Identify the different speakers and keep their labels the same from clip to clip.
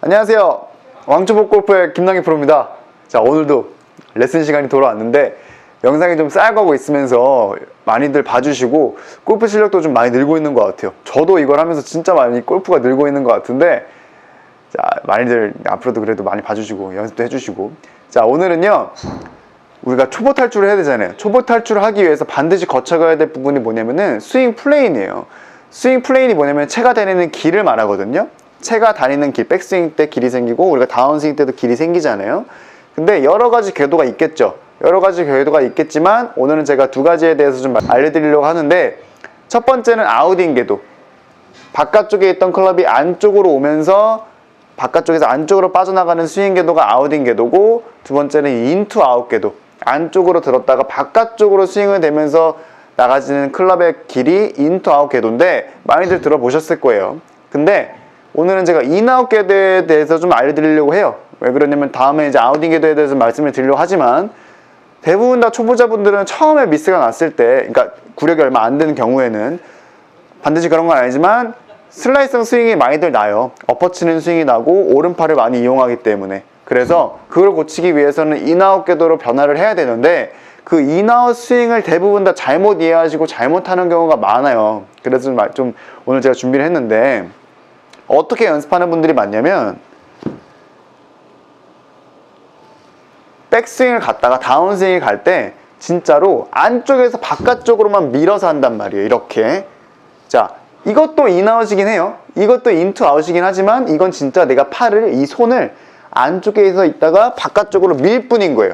Speaker 1: 안녕하세요. 왕초보골프의 김남기 프로입니다. 자, 오늘도 레슨 시간이 돌아왔는데 영상이 좀 쌓여가고 있으면서 많이들 봐주시고 골프 실력도 좀 많이 늘고 있는 것 같아요. 저도 이걸 하면서 진짜 많이 골프가 늘고 있는 것 같은데, 자, 많이들 앞으로도 그래도 많이 봐주시고 연습도 해주시고. 자, 오늘은요, 우리가 초보 탈출을 해야 되잖아요. 초보 탈출을 하기 위해서 반드시 거쳐가야 될 부분이 뭐냐면은 스윙 플레인이에요. 스윙 플레인이 뭐냐면 채가 다니는 길을 말하거든요. 채가 다니는 길, 백스윙 때 길이 생기고 우리가 다운스윙 때도 길이 생기잖아요. 근데 여러 가지 궤도가 있겠죠. 여러 가지 궤도가 있겠지만 오늘은 제가 두 가지에 대해서 좀 알려드리려고 하는데, 첫 번째는 아웃인 궤도. 바깥쪽에 있던 클럽이 안쪽으로 오면서 바깥쪽에서 안쪽으로 빠져나가는 스윙 궤도가 아웃인 궤도고, 두 번째는 인투 아웃 궤도. 안쪽으로 들었다가 바깥쪽으로 스윙을 되면서 나가지는 클럽의 길이 인투 아웃 궤도인데 많이들 들어보셨을 거예요. 근데 오늘은 제가 인아웃 궤도에 대해서 좀 알려드리려고 해요. 왜 그러냐면 다음에 이제 아웃인 궤도에 대해서 말씀을 드리려고 하지만, 대부분 다 초보자분들은 처음에 미스가 났을 때, 그러니까 구력이 얼마 안 되는 경우에는 반드시 그런 건 아니지만 슬라이스성 스윙이 많이들 나요. 엎어치는 스윙이 나고 오른팔을 많이 이용하기 때문에. 그래서 그걸 고치기 위해서는 인아웃 궤도로 변화를 해야 되는데, 그 인아웃 스윙을 대부분 다 잘못 이해하시고 잘못하는 경우가 많아요. 그래서 좀 오늘 제가 준비를 했는데, 어떻게 연습하는 분들이 많냐면 백스윙을 갔다가 다운스윙을 갈 때 진짜로 안쪽에서 바깥쪽으로만 밀어서 한단 말이에요. 이렇게. 자, 이것도 인아웃이긴 해요. 이것도 인투 아웃이긴 하지만 이건 진짜 내가 팔을, 이 손을 안쪽에서 있다가 바깥쪽으로 밀 뿐인 거예요.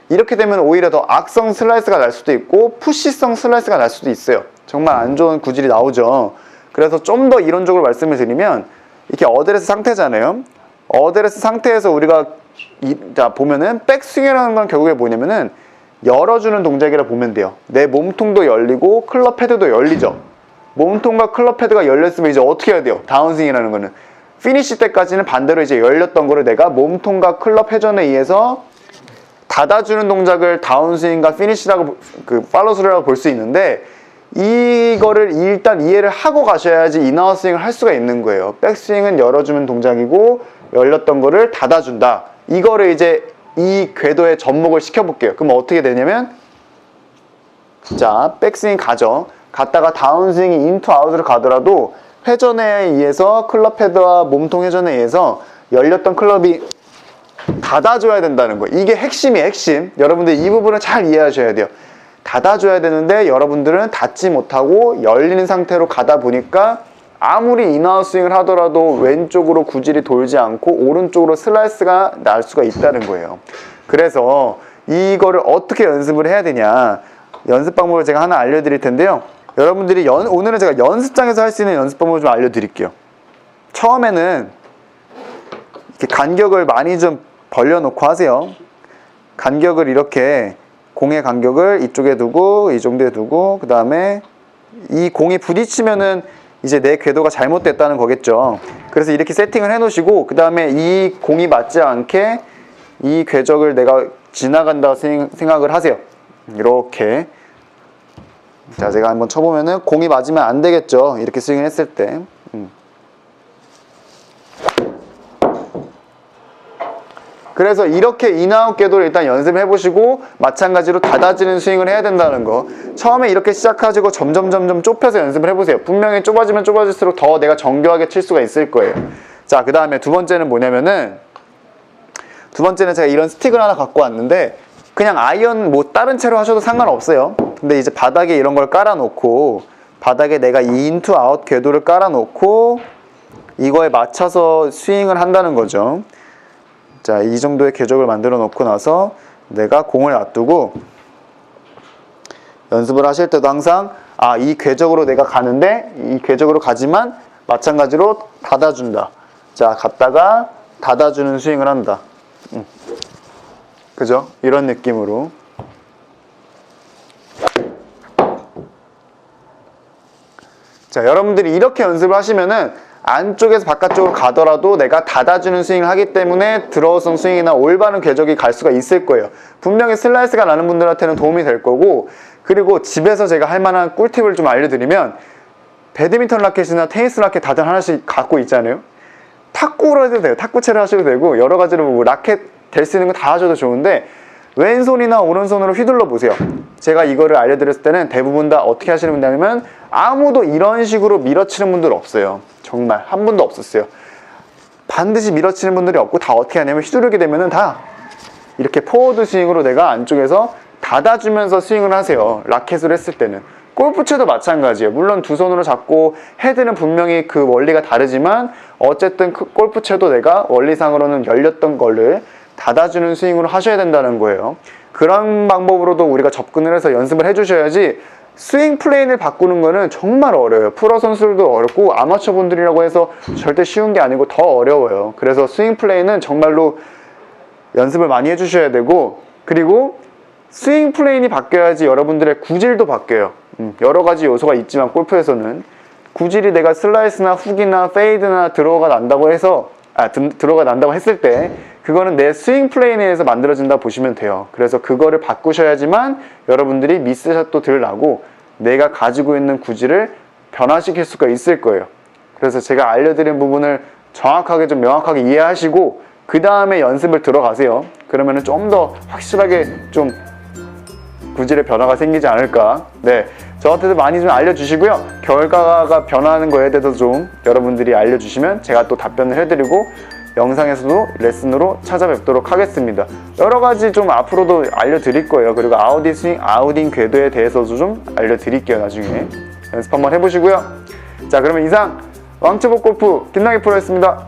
Speaker 1: 이렇게 되면 오히려 더 악성 슬라이스가 날 수도 있고 푸시성 슬라이스가 날 수도 있어요. 정말 안 좋은 구질이 나오죠. 그래서 좀 더 이론적으로 말씀을 드리면, 이렇게 어드레스 상태잖아요. 어드레스 상태에서 우리가 자, 보면은 백스윙이라는 건 결국에 뭐냐면은 열어주는 동작이라 보면 돼요. 내 몸통도 열리고 클럽 헤드도 열리죠. 몸통과 클럽 헤드가 열렸으면 이제 어떻게 해야 돼요? 다운스윙이라는 거는 피니시 때까지는 반대로 이제 열렸던 거를 내가 몸통과 클럽 회전에 의해서 닫아주는 동작을 다운스윙과 피니시라고, 팔로스루라고 볼 수 있는데, 이거를 일단 이해를 하고 가셔야지 인아웃 스윙을 할 수가 있는 거예요. 백스윙은 열어주는 동작이고 열렸던 거를 닫아준다. 이거를 이제 이 궤도에 접목을 시켜볼게요. 그럼 어떻게 되냐면, 자, 백스윙 가죠. 갔다가 다운스윙이 인투 아웃으로 가더라도 회전에 의해서, 클럽 헤드와 몸통 회전에 의해서 열렸던 클럽이 닫아줘야 된다는 거예요. 이게 핵심이에요, 핵심. 여러분들 이 부분을 잘 이해하셔야 돼요. 닫아줘야 되는데 여러분들은 닫지 못하고 열리는 상태로 가다 보니까 아무리 인아웃 스윙을 하더라도 왼쪽으로 구질이 돌지 않고 오른쪽으로 슬라이스가 날 수가 있다는 거예요. 그래서 이거를 어떻게 연습을 해야 되냐, 연습 방법을 제가 하나 알려드릴 텐데요. 여러분들이 오늘은 제가 연습장에서 할 수 있는 연습 방법을 좀 알려드릴게요. 처음에는 이렇게 간격을 많이 좀 벌려놓고 하세요. 간격을 이렇게, 공의 간격을 이쪽에 두고 이 정도에 두고, 그 다음에 이 공이 부딪히면은 이제 내 궤도가 잘못됐다는 거겠죠. 그래서 이렇게 세팅을 해 놓으시고, 그 다음에 이 공이 맞지 않게 이 궤적을 내가 지나간다고 생각을 하세요. 이렇게. 자, 제가 한번 쳐보면은 공이 맞으면 안 되겠죠. 이렇게 스윙을 했을 때. 그래서 이렇게 인아웃 궤도를 일단 연습해 보시고, 마찬가지로 닫아지는 스윙을 해야 된다는 거. 처음에 이렇게 시작하시고 점점 좁혀서 연습을 해보세요. 분명히 좁아지면 좁아질수록 더 내가 정교하게 칠 수가 있을 거예요. 자, 그 다음에 두 번째는 뭐냐면은, 두 번째는 제가 이런 스틱을 하나 갖고 왔는데, 그냥 아이언 뭐 다른 채로 하셔도 상관없어요. 근데 이제 바닥에 이런 걸 깔아놓고, 바닥에 내가 이 인투 아웃 궤도를 깔아놓고 이거에 맞춰서 스윙을 한다는 거죠. 자, 이 정도의 궤적을 만들어 놓고 나서 내가 공을 놔두고 연습을 하실 때도 항상, 이 궤적으로 내가 가는데 이 궤적으로 가지만 마찬가지로 닫아준다. 자, 갔다가 닫아주는 스윙을 한다. 그죠? 이런 느낌으로. 자, 여러분들이 이렇게 연습을 하시면은 안쪽에서 바깥쪽으로 가더라도 내가 닫아주는 스윙을 하기 때문에 드로우성 스윙이나 올바른 궤적이 갈 수가 있을 거예요. 분명히 슬라이스가 나는 분들한테는 도움이 될 거고, 그리고 집에서 제가 할 만한 꿀팁을 좀 알려드리면, 배드민턴 라켓이나 테니스 라켓 다들 하나씩 갖고 있잖아요. 탁구로 해도 돼요. 탁구채를 하셔도 되고 여러 가지로 뭐 라켓 될 수 있는 거 다 하셔도 좋은데 왼손이나 오른손으로 휘둘러 보세요. 제가 이거를 알려드렸을 때는 대부분 다 어떻게 하시는 분이냐면 아무도 이런 식으로 밀어치는 분들 없어요. 정말 한 분도 없었어요. 반드시 밀어치는 분들이 없고 다 어떻게 하냐면 휘두르게 되면은 다 이렇게 포워드 스윙으로 내가 안쪽에서 닫아주면서 스윙을 하세요. 라켓으로 했을 때는. 골프채도 마찬가지예요. 물론 두 손으로 잡고 헤드는 분명히 그 원리가 다르지만 어쨌든 골프채도 내가 원리상으로는 열렸던 거를 닫아주는 스윙으로 하셔야 된다는 거예요. 그런 방법으로도 우리가 접근을 해서 연습을 해주셔야지 스윙 플레인을 바꾸는 거는 정말 어려워요. 프로 선수들도 어렵고 아마추어 분들이라고 해서 절대 쉬운 게 아니고 더 어려워요. 그래서 스윙 플레인은 정말로 연습을 많이 해주셔야 되고 그리고 스윙 플레인이 바뀌어야지 여러분들의 구질도 바뀌어요. 여러 가지 요소가 있지만 골프에서는 구질이 내가 슬라이스나 훅이나 페이드나 드로우가 난다고 해서 드로우가 난다고 했을 때 그거는 내 스윙 플레인에 의해서 만들어진다 보시면 돼요. 그래서 그거를 바꾸셔야지만 여러분들이 미스샷도 덜 나고 내가 가지고 있는 구질을 변화시킬 수가 있을 거예요. 그래서 제가 알려드린 부분을 정확하게 좀 명확하게 이해하시고 그 다음에 연습을 들어가세요. 그러면 좀 더 확실하게 좀 구질의 변화가 생기지 않을까. 네, 저한테도 많이 좀 알려주시고요. 결과가 변화하는 거에 대해서 좀 여러분들이 알려주시면 제가 또 답변을 해드리고 영상에서도 레슨으로 찾아뵙도록 하겠습니다. 여러 가지 좀 앞으로도 알려드릴 거예요. 그리고 아웃인 스윙, 아웃인 궤도에 대해서도 좀 알려드릴게요. 나중에 연습 한번 해보시고요. 자, 그러면 이상 왕초보 골프 김남기 프로였습니다.